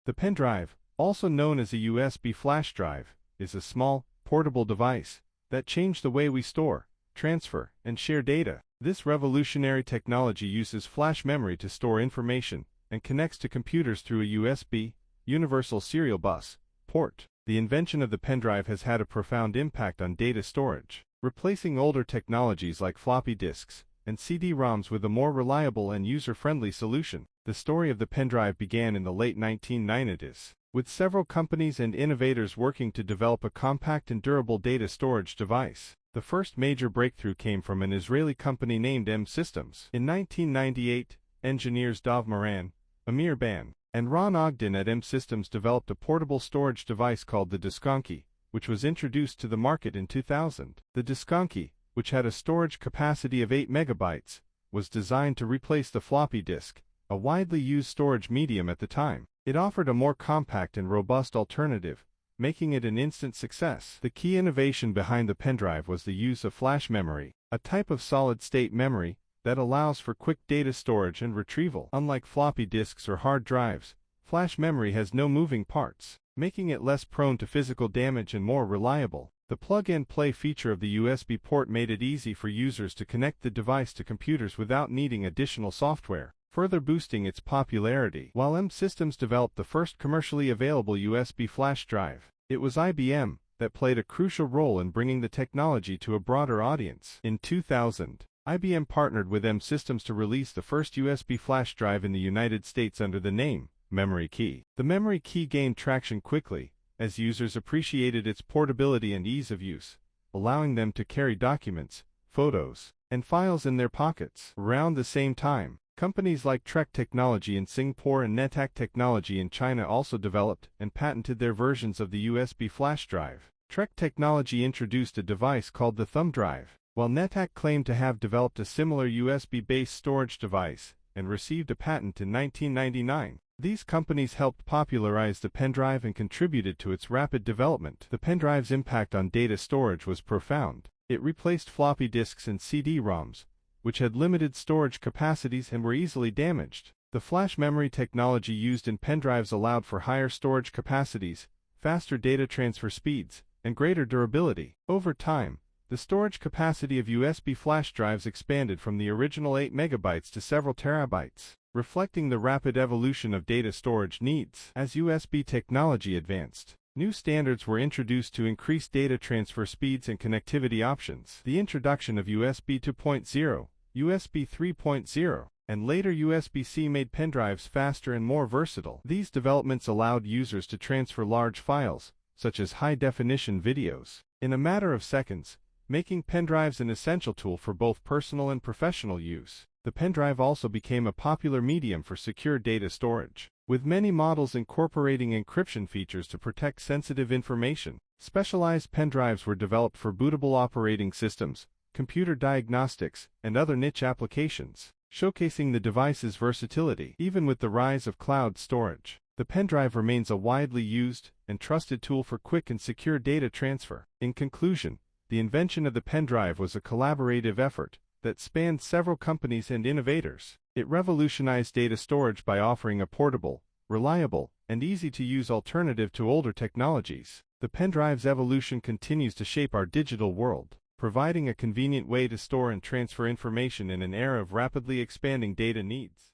The pendrive, also known as a USB flash drive, is a small, portable device that changed the way we store, transfer, and share data. This revolutionary technology uses flash memory to store information and connects to computers through a USB, Universal Serial Bus, port. The invention of the pendrive has had a profound impact on data storage, replacing older technologies like floppy disks and CD-ROMs with a more reliable and user-friendly solution. The story of the pendrive began in the late 1990s, with several companies and innovators working to develop a compact and durable data storage device. The first major breakthrough came from an Israeli company named M Systems. In 1998, engineers Dov Moran, Amir Ban, and Ron Ogden at M Systems developed a portable storage device called the DiskOnKey, which was introduced to the market in 2000. The DiskOnKey, which had a storage capacity of 8 megabytes, was designed to replace the floppy disk, a widely used storage medium at the time. It offered a more compact and robust alternative, making it an instant success. The key innovation behind the pendrive was the use of flash memory, a type of solid-state memory that allows for quick data storage and retrieval. Unlike floppy disks or hard drives, flash memory has no moving parts, making it less prone to physical damage and more reliable. The plug-and-play feature of the USB port made it easy for users to connect the device to computers without needing additional software, further boosting its popularity. While M Systems developed the first commercially available USB flash drive, it was IBM that played a crucial role in bringing the technology to a broader audience. In 2000, IBM partnered with M Systems to release the first USB flash drive in the United States under the name Memory Key. The Memory Key gained traction quickly, as users appreciated its portability and ease of use, allowing them to carry documents, photos, and files in their pockets. Around the same time, companies like Trek Technology in Singapore and Netac Technology in China also developed and patented their versions of the USB flash drive. Trek Technology introduced a device called the thumb drive, while Netac claimed to have developed a similar USB-based storage device and received a patent in 1999. These companies helped popularize the pendrive and contributed to its rapid development. The pendrive's impact on data storage was profound. It replaced floppy disks and CD-ROMs, which had limited storage capacities and were easily damaged. The flash memory technology used in pendrives allowed for higher storage capacities, faster data transfer speeds, and greater durability. Over time, the storage capacity of USB flash drives expanded from the original 8 megabytes to several terabytes, reflecting the rapid evolution of data storage needs. As USB technology advanced, new standards were introduced to increase data transfer speeds and connectivity options. The introduction of USB 2.0, USB 3.0, and later USB-C made pendrives faster and more versatile. These developments allowed users to transfer large files, such as high-definition videos, in a matter of seconds, making pendrives an essential tool for both personal and professional use. The pendrive also became a popular medium for secure data storage, with many models incorporating encryption features to protect sensitive information. Specialized pendrives were developed for bootable operating systems, computer diagnostics, and other niche applications, showcasing the device's versatility. Even with the rise of cloud storage, the pendrive remains a widely used and trusted tool for quick and secure data transfer. In conclusion, the invention of the pendrive was a collaborative effort that spanned several companies and innovators. It revolutionized data storage by offering a portable, reliable, and easy-to-use alternative to older technologies. The pendrive's evolution continues to shape our digital world, providing a convenient way to store and transfer information in an era of rapidly expanding data needs.